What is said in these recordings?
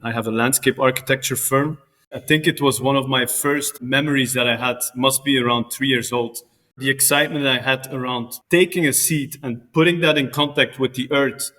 I have a landscape architecture firm. I think it was one of my first memories that I had, must be around 3 years old. The excitement I had around taking a seed and putting that in contact with the earth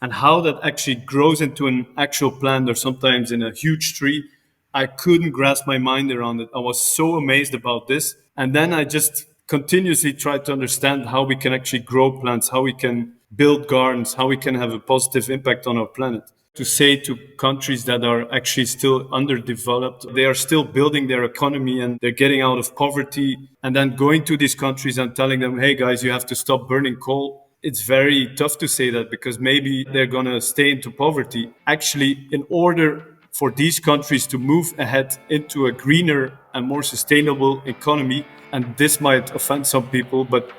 and how that actually grows into an actual plant or sometimes in a huge tree. I couldn't grasp my mind around it. I was so amazed about this. And then I just continuously tried to understand how we can actually grow plants, how we can build gardens, how we can have a positive impact on our planet. To say to countries that are actually still underdeveloped, they are still building their economy and they're getting out of poverty, and then going to these countries and telling them, hey guys, you have to stop burning coal. It's very tough to say that because maybe they're going to stay into poverty. Actually, in order for these countries to move ahead into a greener and more sustainable economy, and this might offend some people, but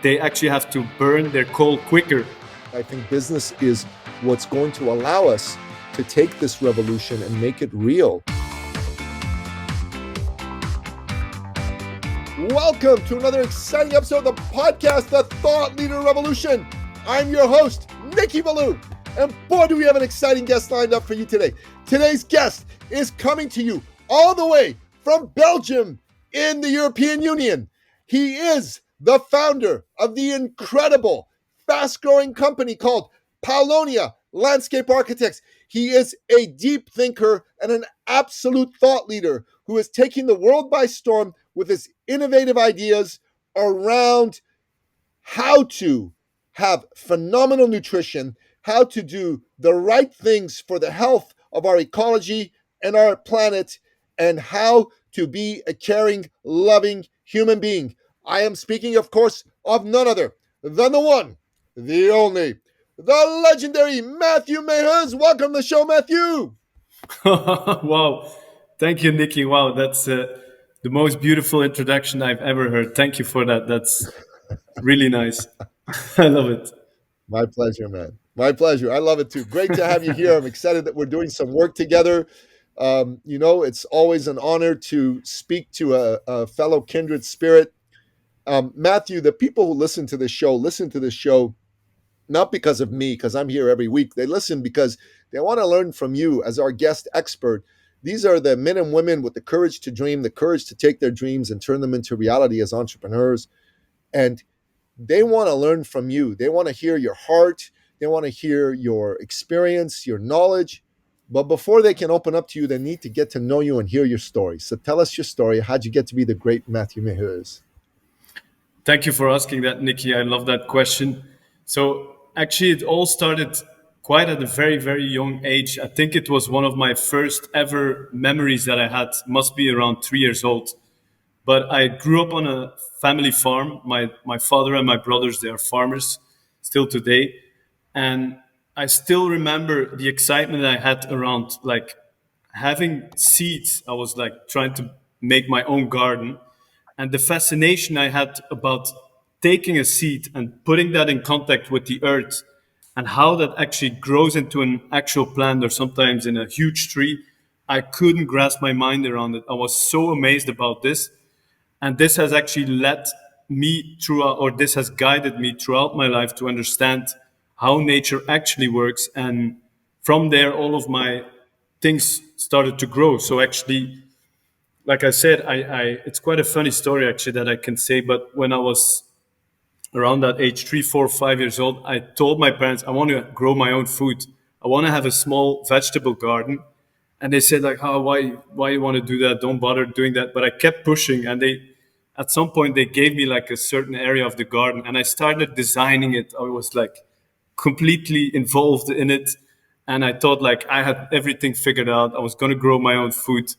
they actually have to burn their coal quicker. I think business is what's going to allow us to take this revolution and make it real. Welcome to another exciting episode of the podcast, The Thought Leader Revolution. I'm your host, Nicky Ballou, and boy, do we have an exciting guest lined up for you today. Today's guest is coming to you all the way from Belgium in the European Union. He is the founder of the incredible, fast-growing company called Polonia Landscape Architects. He is a deep thinker and an absolute thought leader who is taking the world by storm with his innovative ideas around how to have phenomenal nutrition, how to do the right things for the health of our ecology and our planet, and how to be a caring, loving human being. I am speaking, of course, of none other than the one, the only, the legendary Matthieu Mehuys. Welcome to the show, Matthieu. Wow. Thank you, Nicky. Wow, that's the most beautiful introduction I've ever heard. Thank you for that. That's really nice. I love it. My pleasure, man. My pleasure. I love it too. Great to have you here. I'm excited that we're doing some work together. It's always an honor to speak to a fellow kindred spirit. Matthieu, the people who listen to this show not because of me, because I'm here every week. They listen because they want to learn from you as our guest expert. These are the men and women with the courage to dream, the courage to take their dreams and turn them into reality as entrepreneurs. And they want to learn from you. They want to hear your heart. They want to hear your experience, your knowledge. But before they can open up to you, they need to get to know you and hear your story. So tell us your story. How'd you get to be the great Matthieu Mehuys? Thank you for asking that, Nicky. I love that question. So actually, it all started quite at a very, very young age. I think it was one of my first ever memories that I had, must be around 3 years old. But I grew up on a family farm. My father and my brothers, they are farmers still today. And I still remember the excitement I had around like having seeds. I was like trying to make my own garden. And the fascination I had about taking a seed and putting that in contact with the earth and how that actually grows into an actual plant or sometimes in a huge tree, I couldn't grasp my mind around it. I was so amazed about this. And this has actually led me throughout, or this has guided me throughout my life to understand how nature actually works. And from there, all of my things started to grow. So actually, like I said, it's quite a funny story actually that I can say. But when I was around that age, 3, 4, 5 years old, I told my parents, I want to grow my own food. I want to have a small vegetable garden. And they said like, oh, why you want to do that? Don't bother doing that. But I kept pushing, and at some point they gave me like a certain area of the garden, and I started designing it. I was like completely involved in it. And I thought like I had everything figured out. I was going to grow my own food.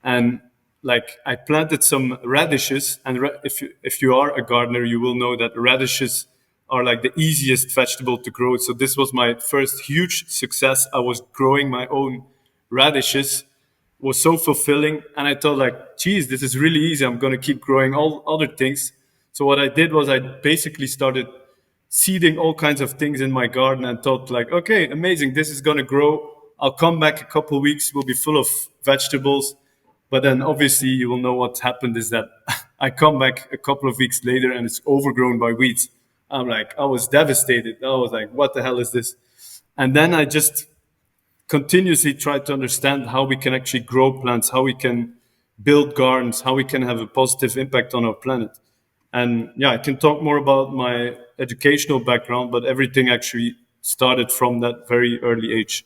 And like I planted some radishes, and if you are a gardener, you will know that radishes are like the easiest vegetable to grow. So this was my first huge success. I was growing my own radishes. It was so fulfilling, and I thought like, geez, this is really easy. I'm going to keep growing all other things. So what I did was I basically started seeding all kinds of things in my garden and thought like, okay, amazing, this is going to grow. I'll come back a couple of weeks, we'll be full of vegetables. But then obviously you will know what happened is that I come back a couple of weeks later and it's overgrown by weeds. I was devastated. I was like, what the hell is this? And then I just continuously try to understand how we can actually grow plants, how we can build gardens, how we can have a positive impact on our planet. And yeah, I can talk more about my educational background, but everything actually started from that very early age.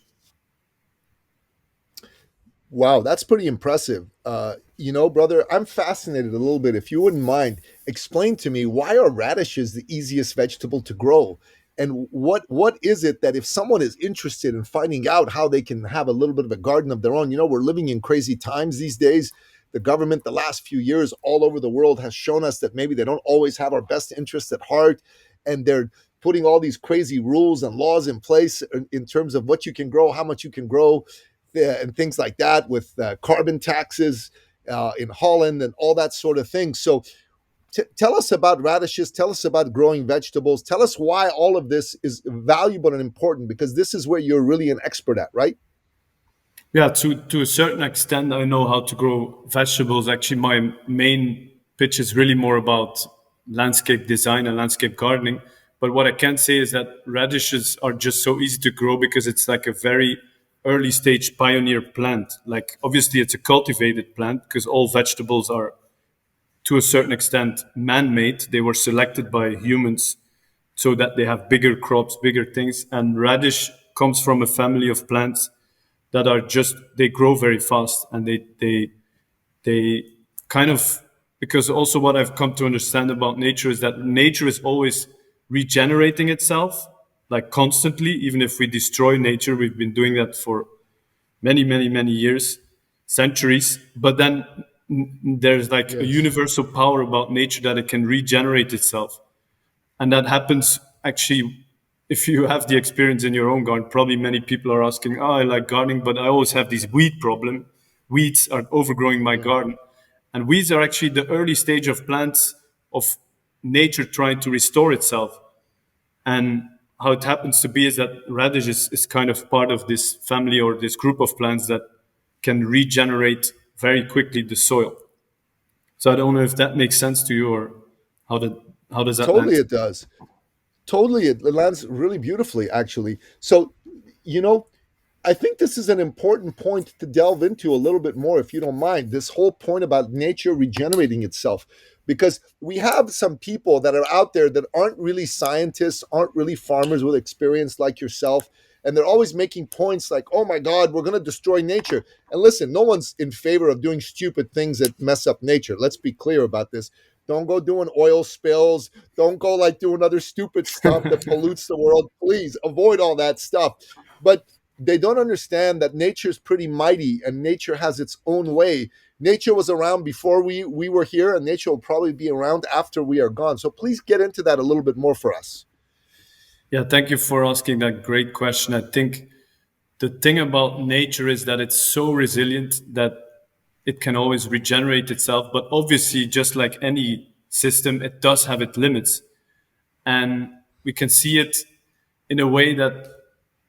Wow, that's pretty impressive. Brother, I'm fascinated a little bit. If you wouldn't mind, explain to me, why are radishes the easiest vegetable to grow? And what is it that, if someone is interested in finding out how they can have a little bit of a garden of their own? We're living in crazy times these days. The government, the last few years, all over the world, has shown us that maybe they don't always have our best interests at heart, and they're putting all these crazy rules and laws in place in terms of what you can grow, how much you can grow, and things like that, with carbon taxes in Holland and all that sort of thing. So tell us about radishes. Tell us about growing vegetables. Tell us why all of this is valuable and important, because this is where you're really an expert at, right? Yeah, to a certain extent, I know how to grow vegetables. Actually, my main pitch is really more about landscape design and landscape gardening. But what I can say is that radishes are just so easy to grow because it's like a very early stage pioneer plant. Like, obviously, it's a cultivated plant because all vegetables are, to a certain extent, man made. They were selected by humans so that they have bigger crops, bigger things. And radish comes from a family of plants that are just, they grow very fast, and they kind of, because also what I've come to understand about nature is that nature is always regenerating itself, like constantly. Even if we destroy nature, we've been doing that for many years, centuries. But then there's like a Yes. universal power about nature that it can regenerate itself. And that happens actually, if you have the experience in your own garden. Probably many people are asking, oh, I like gardening, but I always have this weed problem. Weeds are overgrowing my Mm. garden. And weeds are actually the early stage of plants, of nature trying to restore itself. And how it happens to be is that radish is kind of part of this family or this group of plants that can regenerate very quickly the soil. So I don't know if that makes sense to you, or how did how does that Totally, land? it does. Totally, it lands really beautifully, actually. So, you know, I think this is an important point to delve into a little bit more, if you don't mind. This whole point about nature regenerating itself, because we have some people that are out there that aren't really scientists, aren't really farmers with experience like yourself. And they're always making points like, oh my God, we're going to destroy nature. And listen, no one's in favor of doing stupid things that mess up nature. Let's be clear about this. Don't go doing oil spills. Don't go like doing other stupid stuff that pollutes the world. Please avoid all that stuff. But they don't understand that nature is pretty mighty, and nature has its own way. Nature was around before we were here, and nature will probably be around after we are gone. So please get into that a little bit more for us. Yeah, thank you for asking that great question. I think the thing about nature is that it's so resilient that it can always regenerate itself. But obviously, just like any system, it does have its limits. And we can see it in a way that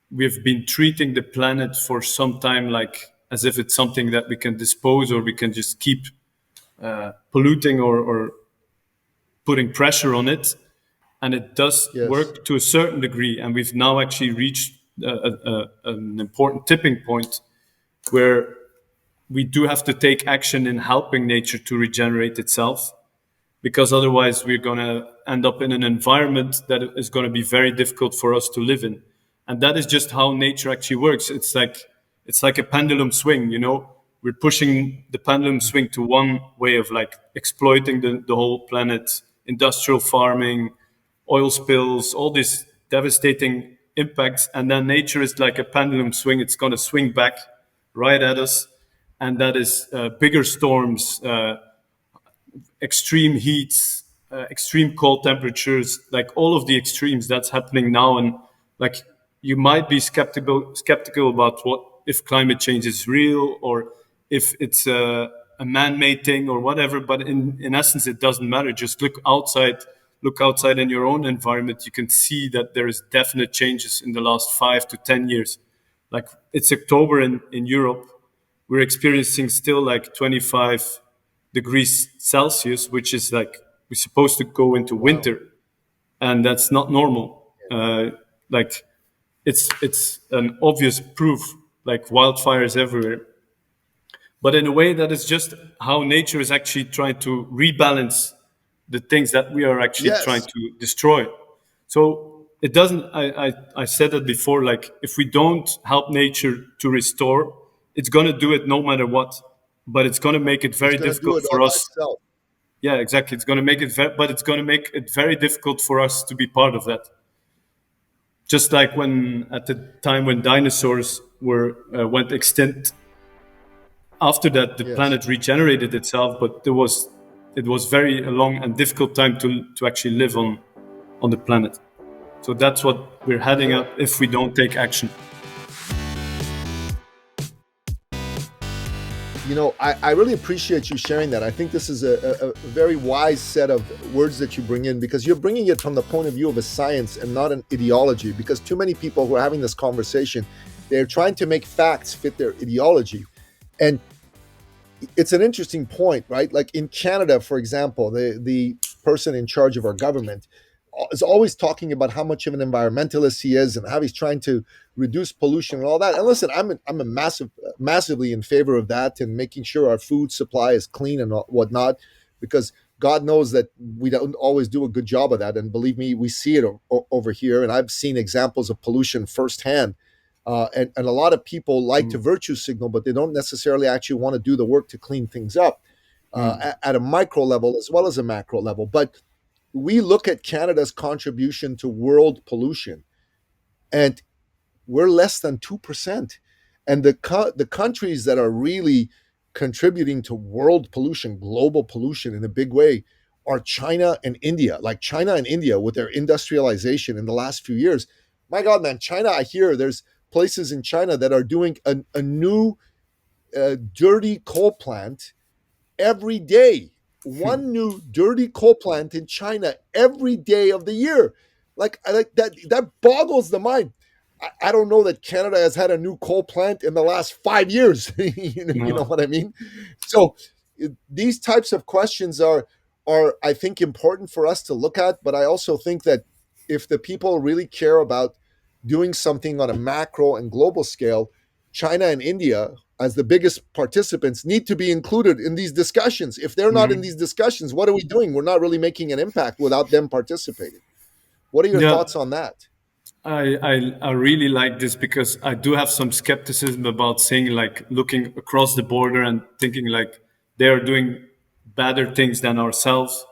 we've been treating the planet for some time like as if it's something that we can dispose, or we can just keep polluting, or putting pressure on it. And it does Yes. work to a certain degree. And we've now actually reached an important tipping point where we do have to take action in helping nature to regenerate itself, because otherwise we're going to end up in an environment that is going to be very difficult for us to live in. And that is just how nature actually works. It's like a pendulum swing, we're pushing the pendulum swing to one way of like exploiting the whole planet, industrial farming, oil spills, all these devastating impacts. And then nature is like a pendulum swing. It's going to swing back right at us. And that is bigger storms, extreme heats, extreme cold temperatures, like all of the extremes that's happening now. And like, you might be skeptical about what, if climate change is real, or if it's a man-made thing or whatever. But in essence, it doesn't matter. Just look outside in your own environment. You can see that there is definite changes in the last 5 to 10 years. Like, it's October in Europe. We're experiencing still like 25 degrees Celsius, which is like we're supposed to go into Wow. winter, and that's not normal. Like, it's an obvious proof like wildfires everywhere. But in a way, that is just how nature is actually trying to rebalance the things that we are actually trying Yes, to destroy. So it doesn't. I said that before. Like if we don't help nature to restore, it's gonna do it no matter what. But it's gonna make it it's very going to do difficult it all for by us. itself. Yeah, exactly. It's gonna make it, but it's gonna make it very difficult for us to be part of that. Just like when at the time when dinosaurs were went extinct, after that the Yes. planet regenerated itself, but it was very a long and difficult time to actually live on the planet. So that's what we're heading Sure. up if we don't take action. I really appreciate you sharing that. I think this is a very wise set of words that you bring in, because you're bringing it from the point of view of a science and not an ideology. Because too many people who are having this conversation, they're trying to make facts fit their ideology. And it's an interesting point, right? Like in Canada, for example, the person in charge of our government is always talking about how much of an environmentalist he is and how he's trying to reduce pollution and all that. And listen, I'm a massively in favor of that and making sure our food supply is clean and whatnot, because God knows that we don't always do a good job of that. And believe me, we see it over here, and I've seen examples of pollution firsthand. And a lot of people like to Mm, virtue signal, but they don't necessarily actually want to do the work to clean things up mm, at a micro level as well as a macro level. But we look at Canada's contribution to world pollution, and we're less than 2%. And the countries that are really contributing to world pollution, global pollution in a big way, are China and India. Like China and India, with their industrialization in the last few years. My God, man, China, I hear there's places in China that are doing a new dirty coal plant every day. One new dirty coal plant in China every day of the year. Like I like that. That boggles the mind. I don't know that Canada has had a new coal plant in the last 5 years. You know no. what I mean? So these types of questions are I think important for us to look at. But I also think that if the people really care about doing something on a macro and global scale, China and India, as the biggest participants, need to be included in these discussions. If they're not in Mhm. these discussions, what are we doing? We're not really making an impact without them participating. What are your Yeah, thoughts on that? I really like this because I do have some skepticism about saying like looking across the border and thinking like they are doing better things than ourselves.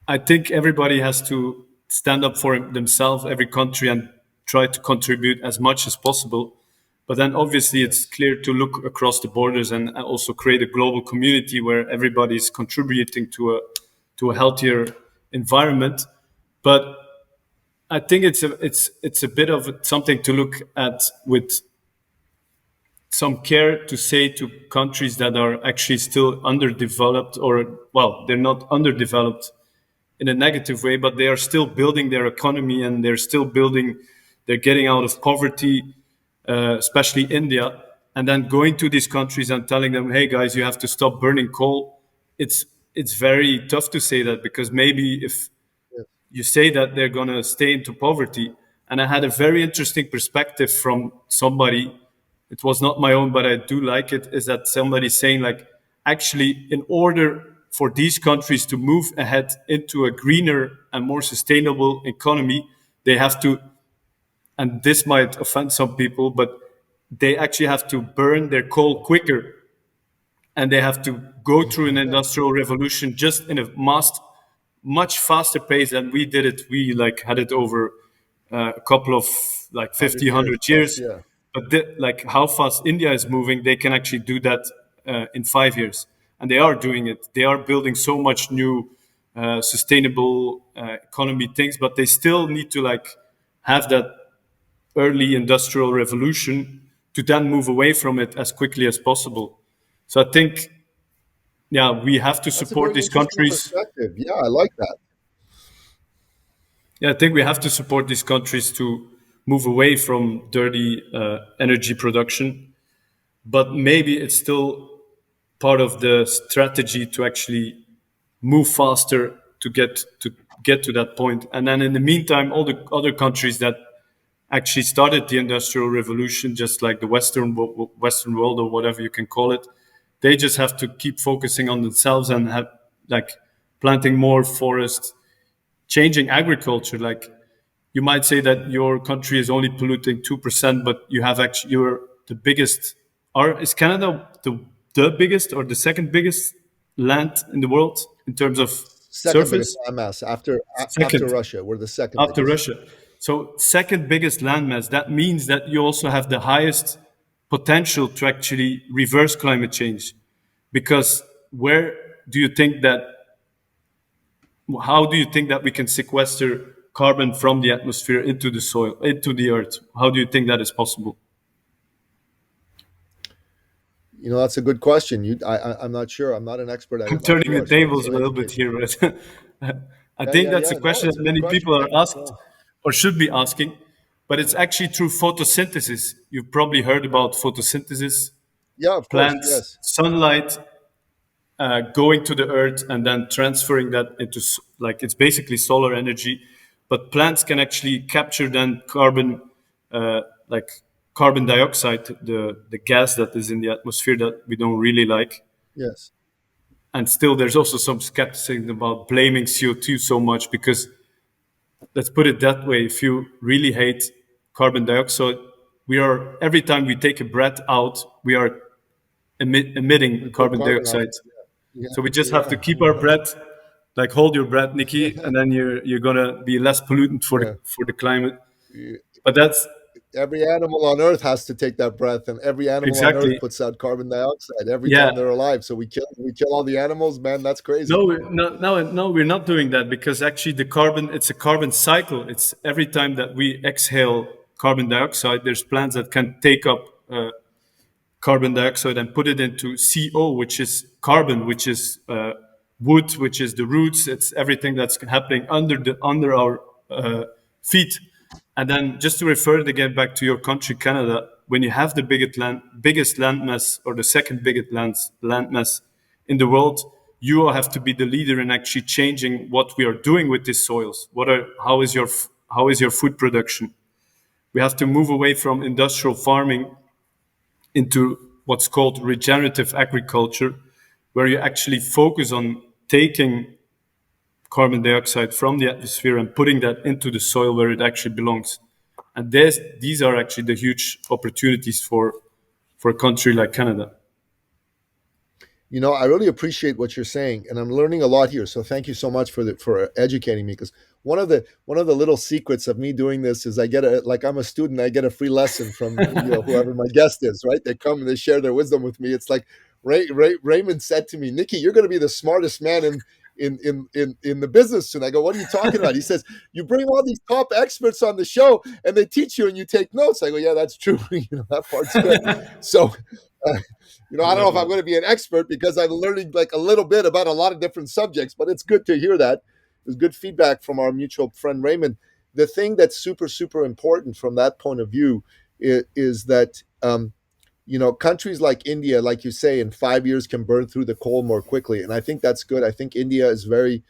I think everybody has to stand up for themselves, every country, and try to contribute as much as possible. But then obviously it's Yes. clear to look across the borders and also create a global community where everybody is contributing to a healthier environment. But I think it's a bit of something to look at with some care to say to countries that are actually still underdeveloped, or well, they're not underdeveloped in a negative way, but they are still building their economy and they're still building, they're getting out of poverty, especially India, and then going to these countries and telling them, hey guys, you have to stop burning coal. It's very tough to say that because maybe if Yes. you say that they're going to stay into poverty. And I had a very interesting perspective from somebody. It was not my own, but I do like it. Is that somebody saying, like, actually, in order for these countries to move ahead into a greener and more sustainable economy, they have to, and this might offend some people, but they actually have to burn their coal quicker and they have to go through an industrial revolution just in a much faster pace than we did it. We like had it over a couple of like 100 50, years 100 plus, years. yeah. But like how fast India is moving, they can actually do that in 5 years. And they are doing it. They are building so much new sustainable economy things, but they still need to like have that early industrial revolution to then move away from it as quickly as possible. So I think, yeah, we have to That's a support very these interesting countries. perspective. Yeah, I like that. Yeah, I think we have to support these countries to move away from dirty energy production. But maybe it's still part of the strategy to actually move faster to get to that point. And then in the meantime, all the other countries that actually started the industrial revolution, just like the Western world or whatever you can call it. They just have to keep focusing on themselves and have like planting more forests, changing agriculture. Like you might say that your country is only polluting 2%, but you have actually you're the biggest. Are is Canada the biggest or the second biggest land in the world in terms of Second biggest surface? landmass after Second Russia. We're the second after biggest. Russia. So second biggest landmass. That means that you also have the highest potential to actually reverse climate change. Because where do you think that? How do you think that we can sequester carbon from the atmosphere into the soil, into the earth? How do you think that is possible? That's a good question. I'm not sure. I'm not an expert at I'm it like turning you the are. So tables a so little bit educate me. here, but I Yeah, think yeah, that's a yeah. No, question it's that a good many question. people are Thank you. asked or should be asking. But it's actually through photosynthesis. You've probably heard about photosynthesis, Yeah, of course. plants, Yes. sunlight going to the earth and then transferring that into like it's basically solar energy. But plants can actually capture then carbon, uh, like carbon dioxide, the gas that is in the atmosphere that we don't really like. Yes. And still, there's also some skepticism about blaming CO2 so much because let's put it that way: if you really hate carbon dioxide, we are every time we take a breath out, we are emitting We put carbon carbon out. dioxide. Yeah. So we just have to Yeah. keep our breath, like hold your breath, Nikki, and then you're gonna be less pollutant Yeah. for the climate. Yeah. But that's Every animal on Earth has to take that breath, and every animal on Earth exactly, puts out carbon dioxide every yeah. time they're alive. So we kill all the animals, man. That's crazy. No, we're not doing that because actually the carbon, it's a carbon cycle. It's every time that we exhale carbon dioxide, there's plants that can take up carbon dioxide and put it into CO, which is carbon, which is wood, which is the roots. It's everything that's happening under our feet. And then just to refer it again back to your country, Canada, when you have the biggest landmass or the second biggest landmass in the world, you all have to be the leader in actually changing what we are doing with these soils. How is your food production? We have to move away from industrial farming into what's called regenerative agriculture, where you actually focus on taking carbon dioxide from the atmosphere and putting that into the soil where it actually belongs. And these are actually the huge opportunities for a country like Canada. I really appreciate what you're saying, and I'm learning a lot here. So thank you so much for educating me. Because one of the little secrets of me doing this is I get I'm a student, I get a free lesson from whoever my guest is. Right? They come and they share their wisdom with me. It's like Raymond said to me, "Nikki, you're going to be the smartest man in the business soon." I go, "What are you talking about?" He says, "You bring all these top experts on the show, and they teach you, and you take notes." I go, "Yeah, that's true. That part's good." So. Uh, I I don't know love if I'm that. going to be an expert because I'm learning like a little bit about a lot of different subjects, but it's good to hear that. It was good feedback from our mutual friend Raymond. The thing that's super, super important from that point of view is that countries like India, like you say, in 5 years can burn through the coal more quickly, and I think that's good. I think India is very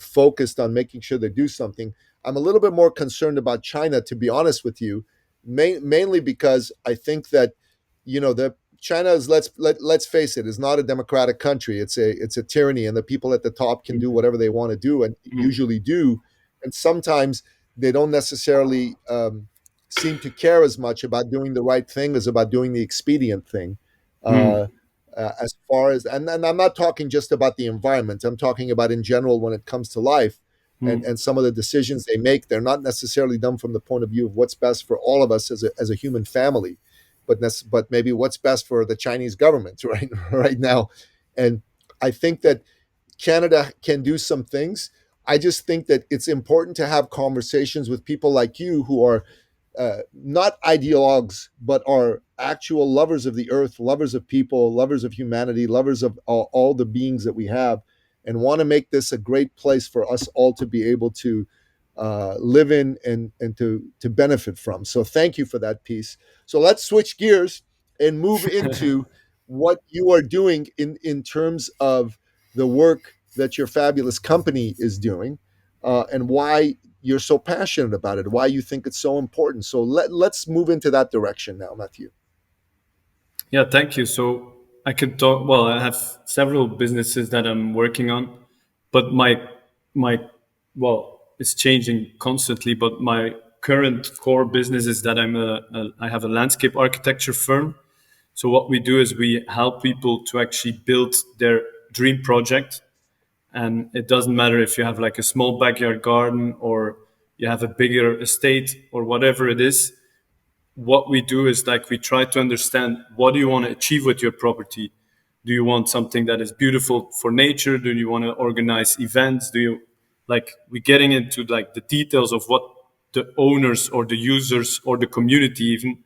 focused on making sure they do something. I'm a little bit more concerned about China, to be honest with you, mainly because I think that the China is let's face it, is not a democratic country. It's a tyranny, and the people at the top can do whatever they want to do, and Mm, usually do. And sometimes they don't necessarily seem to care as much about doing the right thing as about doing the expedient thing. mm, Uh, as far as and I'm not talking just about the environment. I'm talking about in general when it comes to life, mm, and some of the decisions they make. They're not necessarily done from the point of view of what's best for all of us as a human family, but maybe what's best for the Chinese government right now. And I think that Canada can do some things. I just think that it's important to have conversations with people like you who are not ideologues, but are actual lovers of the earth, lovers of people, lovers of humanity, lovers of all the beings that we have, and want to make this a great place for us all to be able to live in and to benefit from. So thank you for that piece. So let's switch gears and move into what you are doing in terms of the work that your fabulous company is doing, and why you're so passionate about it, why you think it's so important. So let's move into that direction now, Matthieu. Yeah, thank you. So I can talk. Well, I have several businesses that I'm working on, but my well, it's changing constantly. But my current core business is that I have a landscape architecture firm. So what we do is we help people to actually build their dream project, and it doesn't matter if you have like a small backyard garden or you have a bigger estate or whatever it is. What we do is like we try to understand, what do you want to achieve with your property? Do you want something that is beautiful for nature? Do you want to organize events? Do you like, we're getting into like the details of what the owners or the users or the community even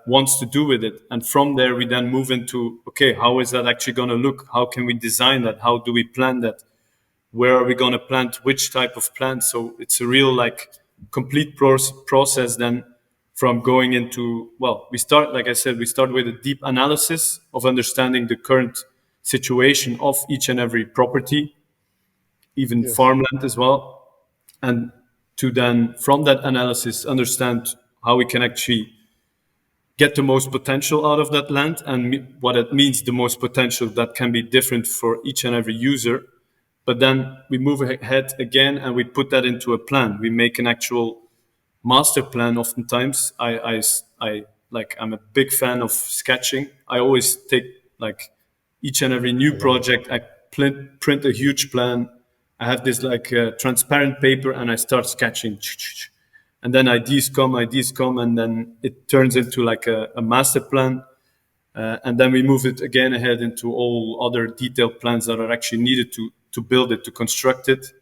wants to do with it. And from there, we then move into, okay, how is that actually going to look? How can we design that? How do we plan that? Where are we going to plant which type of plant? So it's a real like complete process then, from going into, well, we start, like I said, we start with a deep analysis of understanding the current situation of each and every property, even Yes. farmland as well. And to then, from that analysis, understand how we can actually get the most potential out of that land, and what it means, the most potential that can be different for each and every user. But then we move ahead again and we put that into a plan. We make an actual master plan. Oftentimes, I'm a big fan of sketching. I always take like each and every new I love it. project, I print a huge plan. I have this like transparent paper and I start sketching. And then ideas come, and then it turns into like a master plan. And then we move it again ahead into all other detailed plans that are actually needed to build it, to construct it.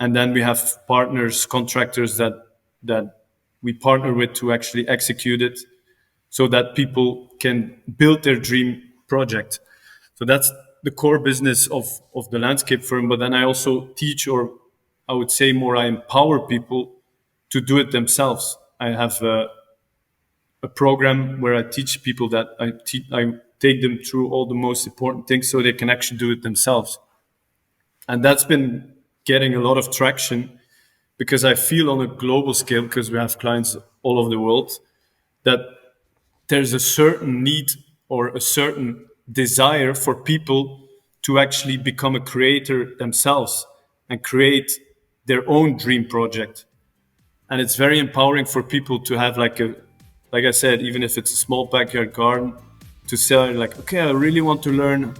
And then we have partners, contractors that we partner with to actually execute it, so that people can build their dream project. So that's the core business of the landscape firm. But then I also teach, or I would say more, I empower people to do it themselves. I have a program where I teach people that I take them through all the most important things so they can actually do it themselves. And that's been getting a lot of traction, because I feel on a global scale, because we have clients all over the world, that there's a certain need or a certain desire for people to actually become a creator themselves and create their own dream project. And it's very empowering for people to have like I said, even if it's a small backyard garden, to say like, okay, I really want to learn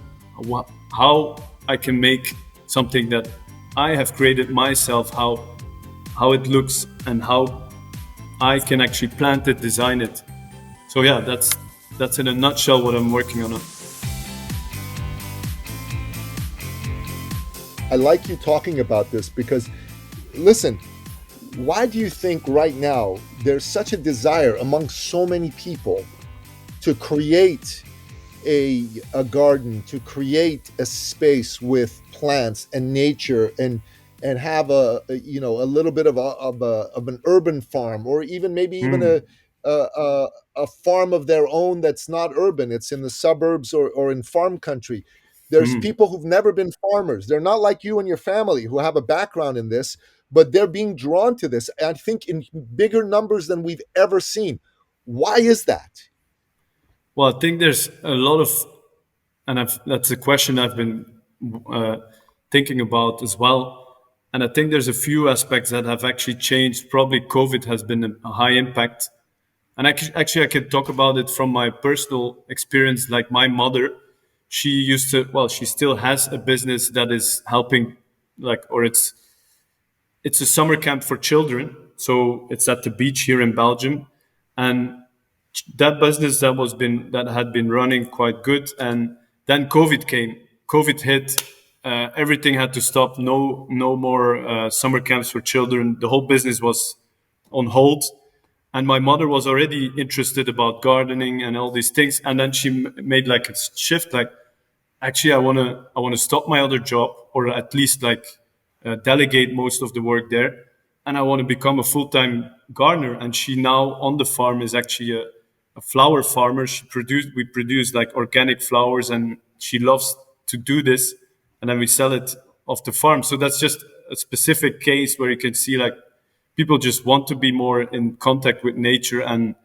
how I can make something that I have created myself, how it looks and how I can actually plant it, design it. So yeah, that's in a nutshell what I'm working on. I like you talking about this because, listen, why do you think right now there's such a desire among so many people to create a garden, to create a space with plants and nature, and have a little bit of an urban farm, or even maybe even a farm of their own that's not urban, it's in the suburbs or in farm country. There's people who've never been farmers. They're not like you and your family who have a background in this, but they're being drawn to this, I think, in bigger numbers than we've ever seen. Why is that? Well, I think there's a lot of, and that's a question I've been uh, thinking about as well. And I think there's a few aspects that have actually changed. Probably COVID has been a high impact. And actually, I can talk about it from my personal experience. Like my mother, she used to, well, she still has a business that is helping, like, or it's a summer camp for children. So it's at the beach here in Belgium, and that business that had been running quite good. And then COVID came. COVID hit. Everything had to stop. No more summer camps for children. The whole business was on hold. And my mother was already interested about gardening and all these things. And then she made like a shift. Like, actually, I want to stop my other job, or at least like delegate most of the work there, and I want to become a full-time gardener. And she now on the farm is actually a flower farmer. We produce like organic flowers, and she loves to do this. And then we sell it off the farm. So that's just a specific case where you can see like People just want to be more in contact with nature and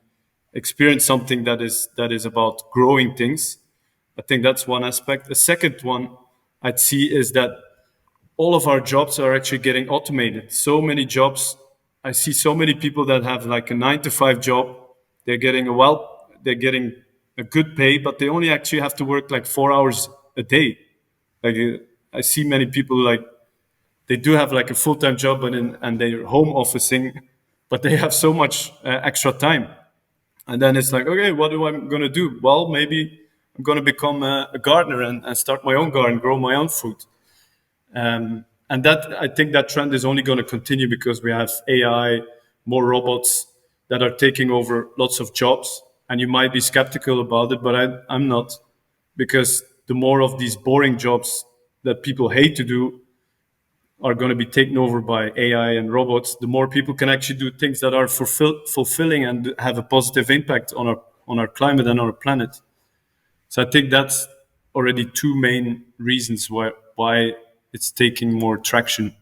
experience something that is about growing things. I think that's one aspect. The second one I'd see is that all of our jobs are actually getting automated. So many jobs. I see so many people that have like a 9 to 5 job. They're getting a good pay, but they only actually have to work like 4 hours a day. Like I see many people like they do have like a full-time job and they're home officing, but they have so much extra time. And then it's like, okay, what do I going to do? Well, maybe I'm going to become a gardener and start my own garden, grow my own food. And that I think that trend is only going to continue because we have AI, more robots that are taking over lots of jobs. And you might be skeptical about it, but I'm not, because the more of these boring jobs that people hate to do are going to be taken over by AI and robots, the more people can actually do things that are fulfilling and have a positive impact on our climate and our planet. So I think that's already two main reasons why it's taking more traction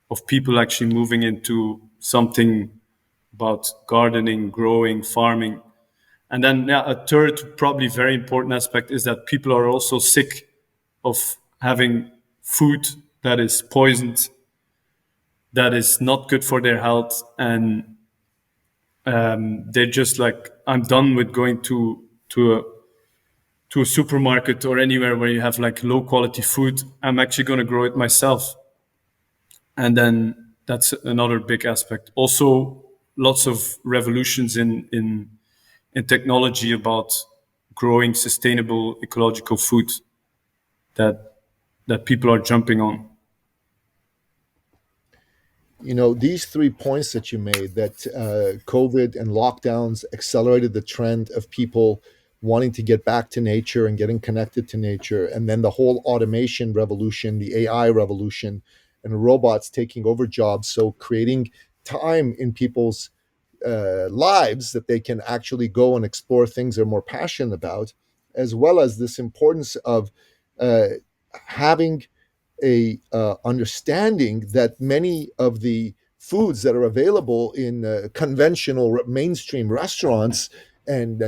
of people actually moving into something about gardening, growing, farming. And then yeah, a third probably very important aspect is that people are also sick of having food that is poisoned, that is not good for their health, and they're just like, I'm done with going to a supermarket or anywhere where you have like low quality food. I'm actually going to grow it myself. And then that's another big aspect. Also, lots of revolutions in technology about growing sustainable ecological food that that people are jumping on. These 3 points that you made, that COVID and lockdowns accelerated the trend of people wanting to get back to nature and getting connected to nature, and then the whole automation revolution, the AI revolution, and robots taking over jobs, so creating time in people's lives that they can actually go and explore things they're more passionate about, as well as this importance of uh, having a understanding that many of the foods that are available in conventional mainstream restaurants and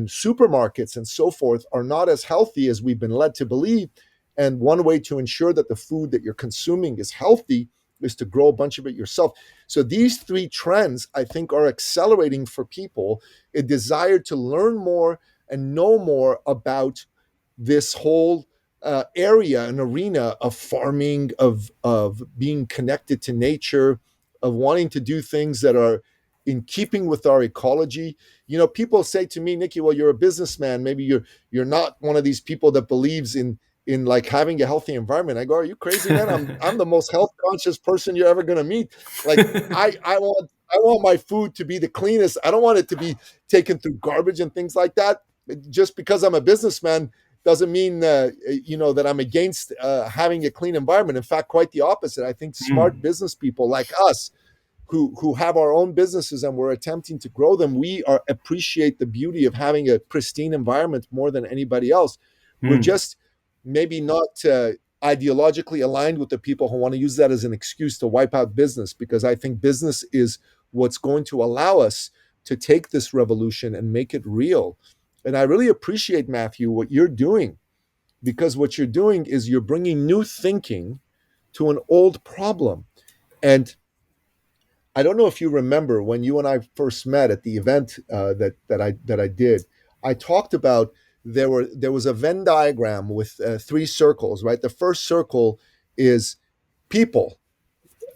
supermarkets and so forth are not as healthy as we've been led to believe. And one way to ensure that the food that you're consuming is healthy is to grow a bunch of it yourself. So these three trends, I think, are accelerating for people a desire to learn more and know more about this whole area, an arena of farming, of being connected to nature, of wanting to do things that are in keeping with our ecology. People say to me, Nikki, well, you're a businessman. Maybe you're not one of these people that believes in like having a healthy environment. I go, are you crazy, man? I'm the most health conscious person you're ever going to meet. Like I want my food to be the cleanest. I don't want it to be taken through garbage and things like that. Just because I'm a businessman doesn't mean that I'm against having a clean environment. In fact, quite the opposite. I think smart Mm. business people like us who have our own businesses and we're attempting to grow them, we are appreciate the beauty of having a pristine environment more than anybody else. We're Mm. just maybe not ideologically aligned with the people who want to use that as an excuse to wipe out business, because I think business is what's going to allow us to take this revolution and make it real. And I really appreciate, Matthieu, what you're doing, because what you're doing is you're bringing new thinking to an old problem. And I don't know if you remember when you and I first met at the event that I did. I talked about there was a Venn diagram with three circles. Right, the first circle is people.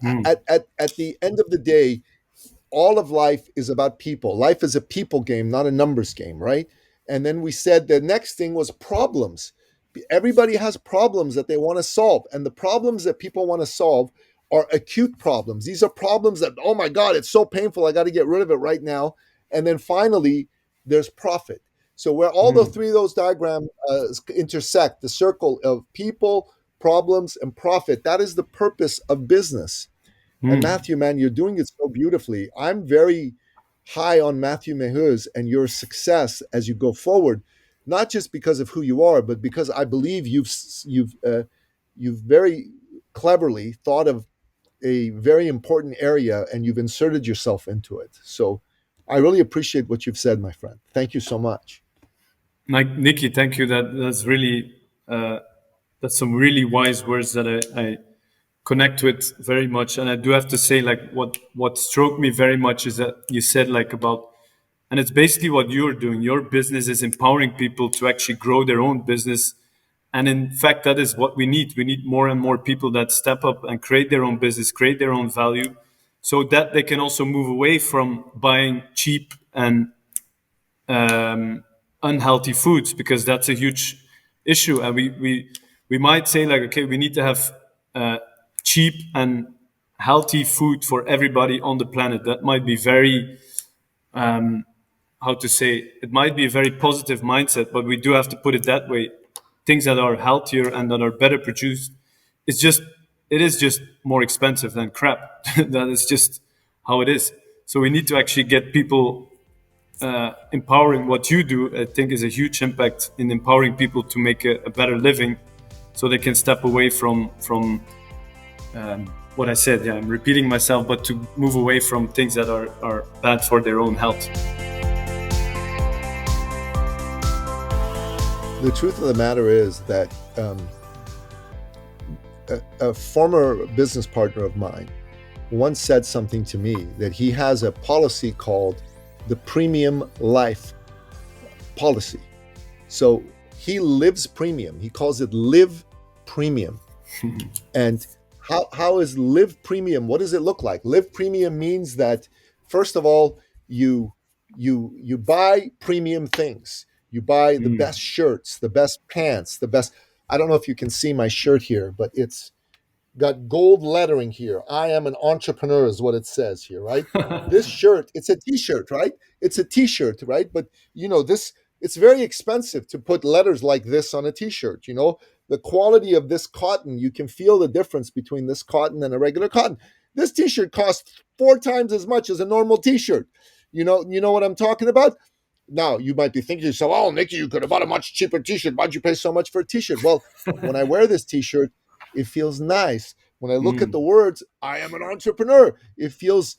Mm. At the end of the day, all of life is about people. Life is a people game, not a numbers game, right? And then we said the next thing was problems. Everybody has problems that they want to solve. And the problems that people want to solve are acute problems. These are problems that, oh my God, it's so painful. I got to get rid of it right now. And then finally, there's profit. So where all the Mm. three of those diagrams intersect, the circle of people, problems, and profit, that is the purpose of business. And Mm. Matthieu, man, you're doing it so beautifully. I'm very high on Matthieu Mehuys and your success as you go forward, not just because of who you are, but because I believe you've very cleverly thought of a very important area and you've inserted yourself into it. So I really appreciate what you've said, my friend. Thank you so much. Nikki, thank you. That's really that's some really wise words that I connect with very much. And I do have to say, like, what struck me very much is that you said, like, about, and it's basically what you're doing. Your business is empowering people to actually grow their own business. And in fact, that is what we need. We need more and more people that step up and create their own business, create their own value, so that they can also move away from buying cheap and unhealthy foods, because that's a huge issue. And we might say, like, okay, we need to have cheap and healthy food for everybody on the planet. That might be very how to say, it might be a very positive mindset, but we do have to put it that way. Things that are healthier and that are better produced, it's just, it is just more expensive than crap. That is just how it is. So we need to actually get people empowering. What you do, I think, is a huge impact in empowering people to make a better living, so they can step away from what I said. Yeah, I'm repeating myself, but to move away from things that are bad for their own health. The truth of the matter is that a former business partner of mine once said something to me, that he has a policy called the premium life policy. So he lives premium. He calls it live premium. And how is live premium? What does it look like? Live premium means that, first of all, you buy premium things. You buy the best shirts, the best pants, the best. I don't know if you can see my shirt here, but it's got gold lettering here. I am an entrepreneur is what it says here, right? This shirt, it's a t-shirt, right? It's a t-shirt, right? But this, it's very expensive to put letters like this on a t-shirt. The quality of this cotton, you can feel the difference between this cotton and a regular cotton. This t-shirt costs 4 times as much as a normal t-shirt. You know what I'm talking about? Now, you might be thinking to yourself, oh, Nikki, you could have bought a much cheaper t-shirt. Why'd you pay so much for a t-shirt? Well, when I wear this t-shirt, it feels nice. When I look at the words, I am an entrepreneur, it feels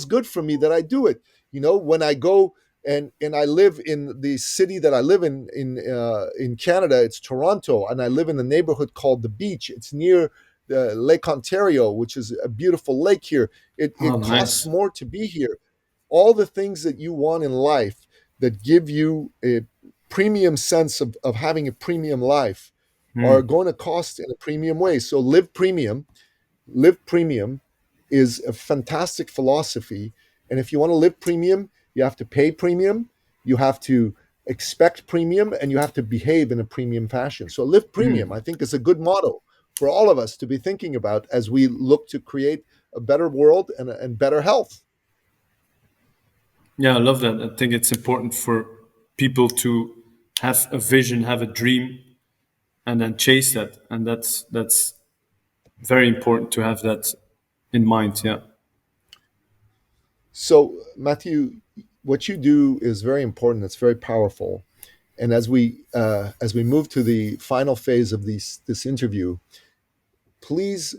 good for me that I do it. When I go and I live in the city that I live in Canada, it's Toronto, and I live in a neighborhood called The Beach. It's near Lake Ontario, which is a beautiful lake here. It costs Nice. more to be here. All the things that you want in life that give you a premium sense of having a premium life are going to cost in a premium way. So live premium is a fantastic philosophy. And if you want to live premium, you have to pay premium, you have to expect premium, and you have to behave in a premium fashion. So live premium, I think, is a good motto for all of us to be thinking about as we look to create a better world and better health. Yeah, I love that. I think it's important for people to have a vision, have a dream, and then chase that. And that's very important to have that in mind. Yeah. So, Matthieu, what you do is very important. It's very powerful. And as we move to the final phase of this interview, please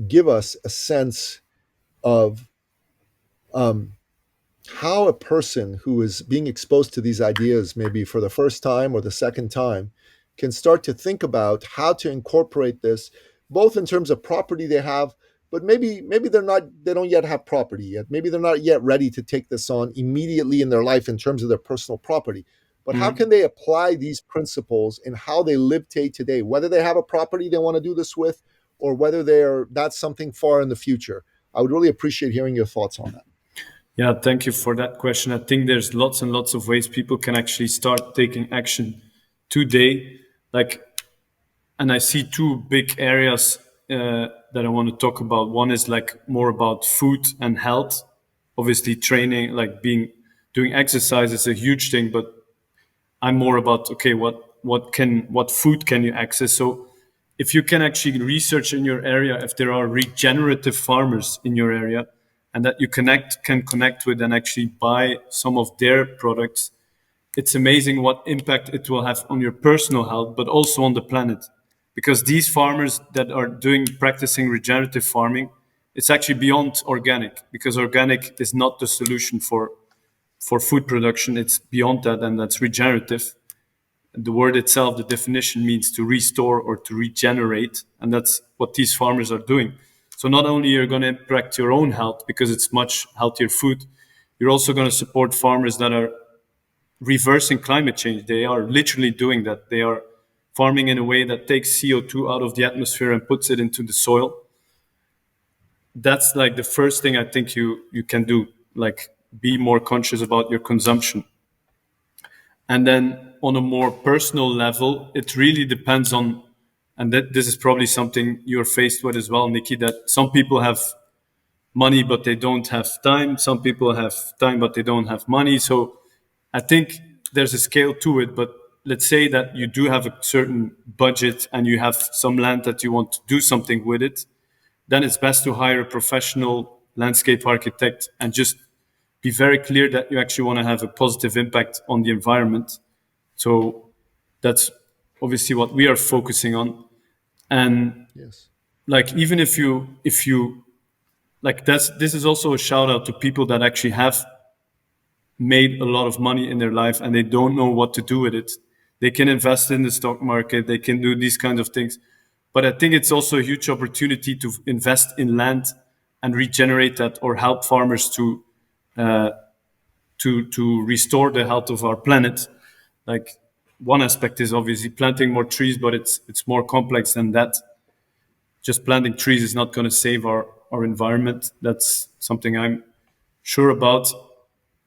give us a sense of how a person who is being exposed to these ideas, maybe for the first time or the second time, can start to think about how to incorporate this, both in terms of property they have, but maybe they don't yet have property yet. Maybe they're not yet ready to take this on immediately in their life in terms of their personal property. But how can they apply these principles in how they live day to day, whether they have a property they want to do this with, or whether that's something far in the future? I would really appreciate hearing your thoughts on that. Yeah, thank you for that question. I think there's lots and lots of ways people can actually start taking action today. And I see 2 big areas that I want to talk about. One is like more about food and health. Obviously, training, like doing exercise, is a huge thing. But I'm more about, okay, what food can you access? So if you can actually research in your area if there are regenerative farmers in your area, and that you can connect with and actually buy some of their products, it's amazing what impact it will have on your personal health, but also on the planet. Because these farmers that are practicing regenerative farming, it's actually beyond organic, because organic is not the solution for food production. It's beyond that, and that's regenerative. The word itself, the definition, means to restore or to regenerate, and that's what these farmers are doing. So not only you're going to impact your own health because it's much healthier food, you're also going to support farmers that are reversing climate change. They are literally doing that. They are farming in a way that takes CO2 out of the atmosphere and puts it into the soil. That's like the first thing I think you can do, like be more conscious about your consumption. And then on a more personal level, it really depends on, and that this is probably something you're faced with as well, Nikki, that some people have money but they don't have time. Some people have time but they don't have money. So I think there's a scale to it. But let's say that you do have a certain budget and you have some land that you want to do something with it, then it's best to hire a professional landscape architect and just be very clear that you actually want to have a positive impact on the environment. So that's obviously what we are focusing on. And Yes. like, even if you like, this is also a shout out to people that actually have made a lot of money in their life and they don't know what to do with it. They can invest in the stock market, they can do these kinds of things. But I think it's also a huge opportunity to invest in land and regenerate that, or help farmers to restore the health of our planet. Like, one aspect is obviously planting more trees, but it's more complex than that. Just planting trees is not going to save our environment. That's something I'm sure about.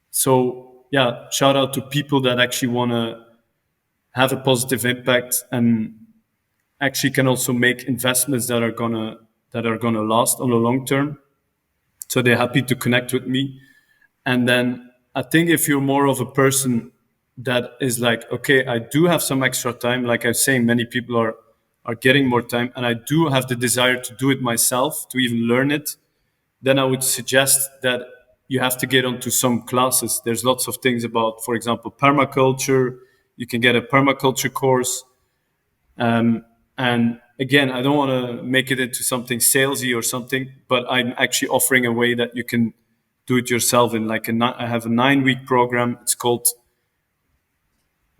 So yeah, shout out to people that actually want to have a positive impact and actually can also make investments that are gonna last on the long term. So they're happy to connect with me. And then I think if you're more of a person that is like, okay, I do have some extra time, like I was saying, many people are getting more time, and I do have the desire to do it myself, to even learn it, then I would suggest that you have to get onto some classes. There's lots of things about, for example, permaculture. You can get a permaculture course. And again, I don't want to make it into something salesy or something, but I'm actually offering a way that you can do it yourself. In like I have a 9-week program. It's called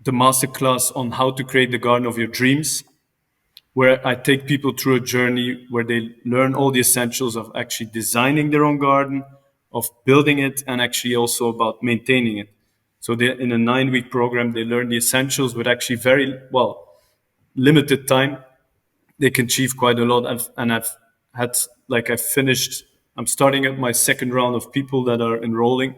the Masterclass on How to Create the Garden of Your Dreams, where I take people through a journey where they learn all the essentials of actually designing their own garden, of building it, and actually also about maintaining it. So in a 9-week program, they learn the essentials with actually very limited time. They can achieve quite a lot. I've finished, I'm starting at my second round of people that are enrolling.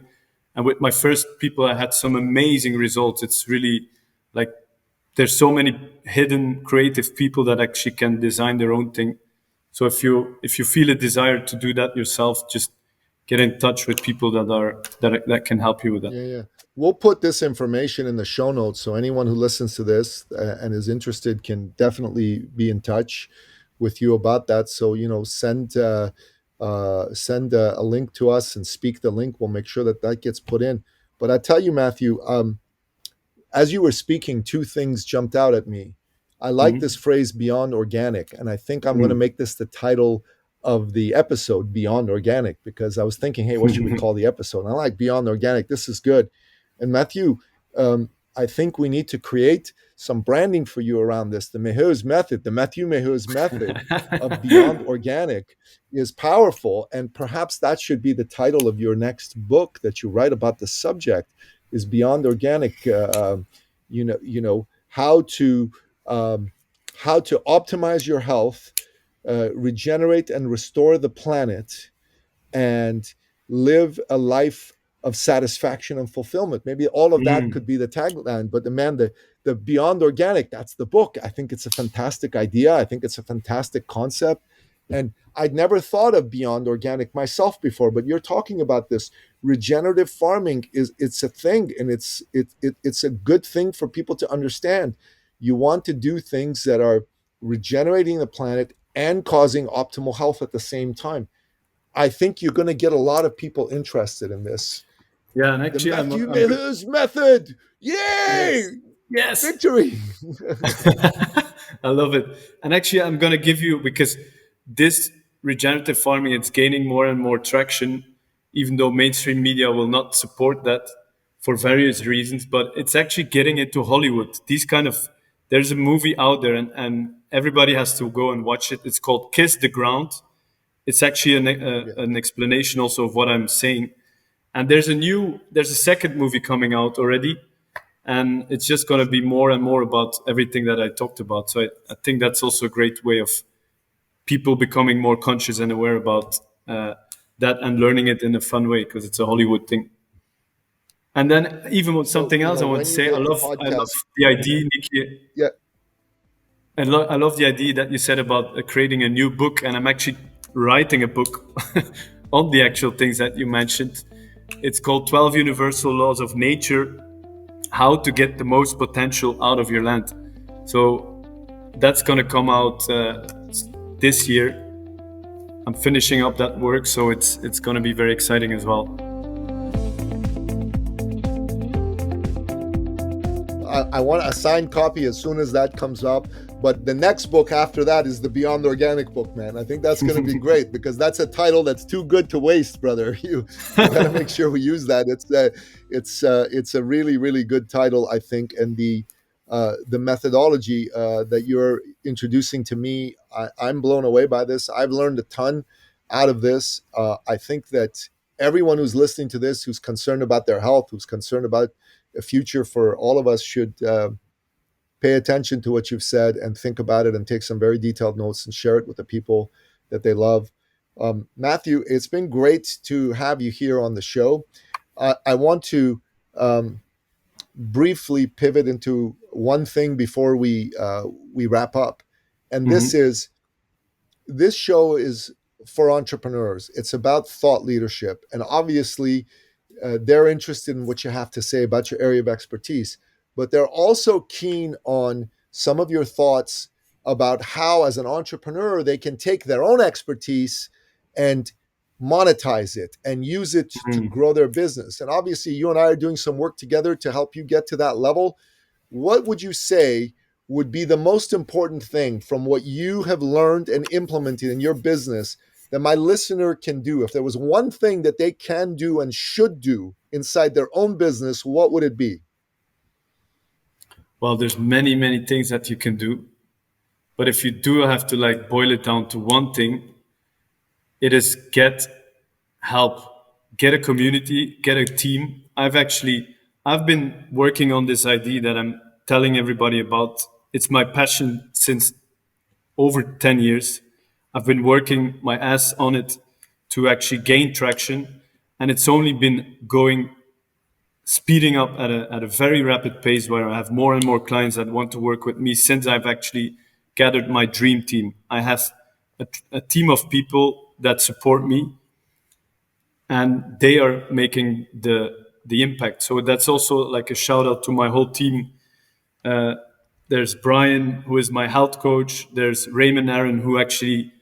And with my first people, I had some amazing results. It's really like, there's so many hidden creative people that actually can design their own thing. So if you feel a desire to do that yourself, just get in touch with people that can help you with that. Yeah. We'll put this information in the show notes, so anyone who listens to this and is interested can definitely be in touch with you about that. So send a link to us and speak the link. We'll make sure that gets put in. But I tell you, Matthieu, as you were speaking, two things jumped out at me. I like this phrase, beyond organic, and I think I'm going to make this the title of the episode, Beyond Organic, because I was thinking, hey, what should we call the episode? And I like Beyond Organic. This is good. And Matthieu, I think we need to create some branding for you around this. The Mehuys method, the Matthieu Mehuys method of Beyond Organic is powerful. And perhaps that should be the title of your next book that you write about the subject, is Beyond Organic. How to optimize your health, regenerate and restore the planet, and live a life of satisfaction and fulfillment. Maybe all of that could be the tagline, but the Beyond Organic, that's the book. I think it's a fantastic idea. I think it's a fantastic concept. And I'd never thought of Beyond Organic myself before, but you're talking about this regenerative farming. It's a thing, and it's a good thing for people to understand. You want to do things that are regenerating the planet and causing optimal health at the same time. I think you're going to get a lot of people interested in this. Yeah, and actually, the Matthieu Mehuys method. Yay! Yes. Victory. I love it. And actually, I'm going to give you, because this regenerative farming, it's gaining more and more traction, even though mainstream media will not support that for various reasons. But it's actually getting into Hollywood. There's a movie out there, and everybody has to go and watch it. It's called Kiss the Ground. It's actually Yeah. an explanation also of what I'm saying. And there's a second movie coming out already, and it's just going to be more and more about everything that I talked about. So I think that's also a great way of people becoming more conscious and aware about that and learning it in a fun way, because it's a Hollywood thing. And then even with So, something else I want when to you say, make a I love podcast, the idea, Nikki. yeah, I love the idea that you said about creating a new book, and I'm actually writing a book on the actual things that you mentioned. It's called 12 Universal Laws of Nature: How to Get the Most Potential Out of Your Land. So that's going to come out this year. I'm finishing up that work, so it's going to be very exciting as well. I want a signed copy as soon as that comes up. But the next book after that is the Beyond Organic book, man. I think that's going to be great, because that's a title that's too good to waste, brother. You got to make sure we use that. It's a really, really good title, I think, and the methodology that you're introducing to me, I'm blown away by this. I've learned a ton out of this. I think that everyone who's listening to this, who's concerned about their health, who's concerned about a future for all of us, should pay attention to what you've said and think about it and take some very detailed notes and share it with the people that they love. Matthieu, it's been great to have you here on the show. I want to briefly pivot into one thing before we wrap up, and Mm-hmm. this show is for entrepreneurs. It's about thought leadership, and obviously they're interested in what you have to say about your area of expertise, but they're also keen on some of your thoughts about how, as an entrepreneur, they can take their own expertise and monetize it and use it to Mm-hmm. grow their business. And obviously, you and I are doing some work together to help you get to that level. What would you say would be the most important thing from what you have learned and implemented in your business that my listener can do? If there was one thing that they can do and should do inside their own business, what would it be? Well, there's many things that you can do, but if you do have to like boil it down to one thing, it is get help, get a community, get a team. I've been working on this idea that I'm telling everybody about. It's my passion since over 10 years. I've been working my ass on it to actually gain traction, and it's only been going speeding up at a very rapid pace, where I have more and more clients that want to work with me since I've actually gathered my dream team. I have a team of people that support me, and they are making the impact. So that's also like a shout out to my whole team. Uh, there's Brian, who is my health coach. There's Raymond Aaron, who actually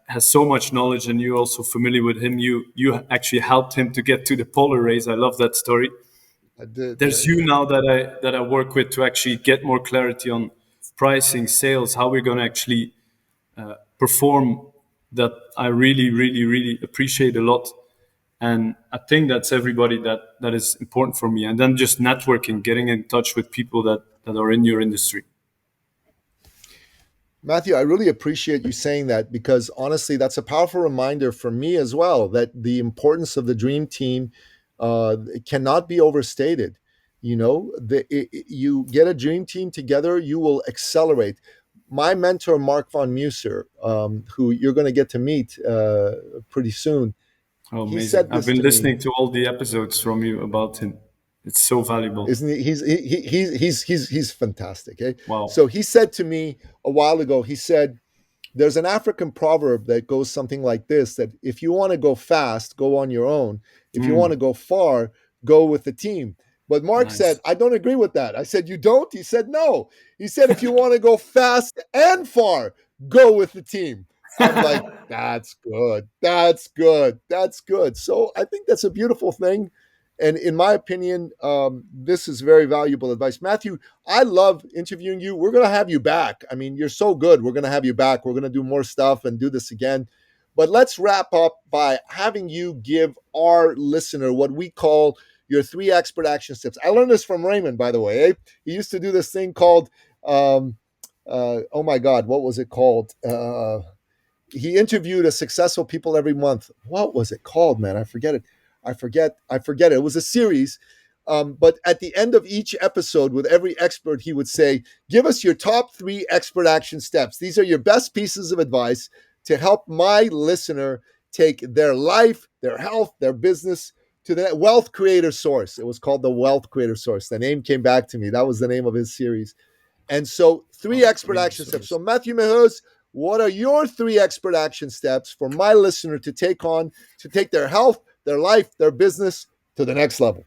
has so much knowledge, and you're also familiar with him. You actually helped him to get to the polar race. I love that story. I did, There's right? you now that I work with to actually get more clarity on pricing, sales, how we're going to actually perform. That I really appreciate a lot. And I think that's everybody that is important for me. And then just networking, getting in touch with people that are in your industry. Matthieu, I really appreciate you saying that, because honestly, that's a powerful reminder for me as well, that the importance of the dream team cannot be overstated. You get a dream team together, you will accelerate. My mentor, Mark von Musser, who you're going to get to meet pretty soon, Oh, he amazing. said I've this been to me. listening to all the episodes from you about him. It's so valuable. Isn't he? He's fantastic. Eh? Wow. So he said to me a while ago. He said, there's an African proverb that goes something like this: that if you want to go fast, go on your own. If you want to Mm, go far, go with the team. But Mark said, nice. I don't agree with that. I said, you don't? He said, no. He said, if you want to go fast and far, go with the team. I'm like, that's good. That's good. That's good. So I think that's a beautiful thing. And in my opinion, this is very valuable advice. Matthieu, I love interviewing you. We're going to have you back. I mean, you're so good. We're going to have you back. We're going to do more stuff and do this again. But let's wrap up by having you give our listener what we call your 3 expert action steps. I learned this from Raymond, by the way. Eh? He used to do this thing called, oh my God, what was it called? He interviewed a successful people every month. What was it called, man? I forget it. I forget it. It was a series. But at the end of each episode, with every expert, he would say, give us your top 3 expert action steps. These are your best pieces of advice to help my listener take their life, their health, their business to the wealth creator source. It was called the wealth creator source. The name came back to me. That was the name of his series. And so 3 expert action steps. So Matthieu Mehuys, what are your 3 expert action steps for my listener to take on, to take their health, their life, their business to the next level?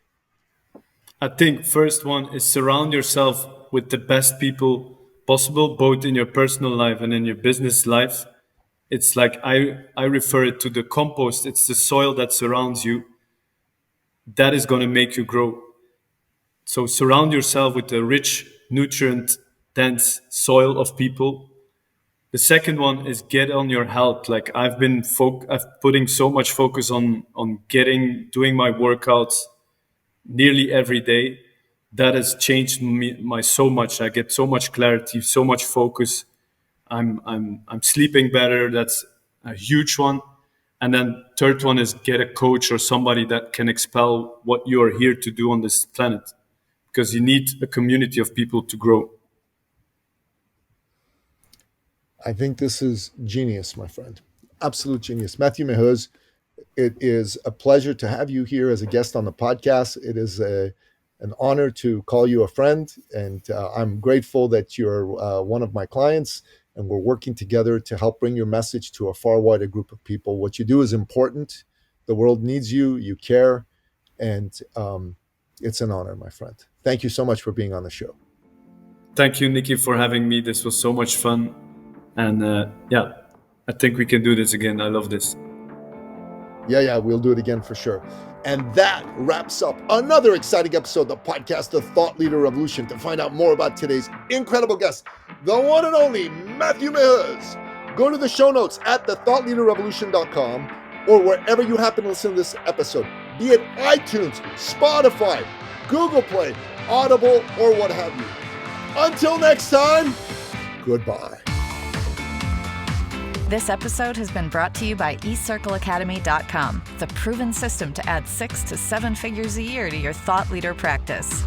I think first one is surround yourself with the best people possible, both in your personal life and in your business life. It's like I refer it to the compost. It's the soil that surrounds you. That is going to make you grow. So surround yourself with a rich, nutrient, dense soil of people. The second one is get on your health. Like I've putting so much focus on doing my workouts nearly every day. That has changed my so much. I get so much clarity, so much focus. I'm sleeping better. That's a huge one. And then third one is get a coach or somebody that can expel what you are here to do on this planet, because you need a community of people to grow. I think this is genius, my friend. Absolute genius. Matthieu Mehuys, it is a pleasure to have you here as a guest on the podcast. It is an honor to call you a friend, and I'm grateful that you're one of my clients, and we're working together to help bring your message to a far wider group of people. What you do is important. The world needs you. You care, and it's an honor, my friend. Thank you so much for being on the show. Thank you, Nikki, for having me. This was so much fun. And I think we can do this again. I love this. Yeah, we'll do it again for sure. And that wraps up another exciting episode of the podcast, The Thought Leader Revolution. To find out more about today's incredible guest, the one and only Matthieu Mehuys, go to the show notes at thethoughtleaderrevolution.com or wherever you happen to listen to this episode, be it iTunes, Spotify, Google Play, Audible, or what have you. Until next time, goodbye. This episode has been brought to you by eCircleAcademy.com, the proven system to add 6 to 7 figures a year to your thought leader practice.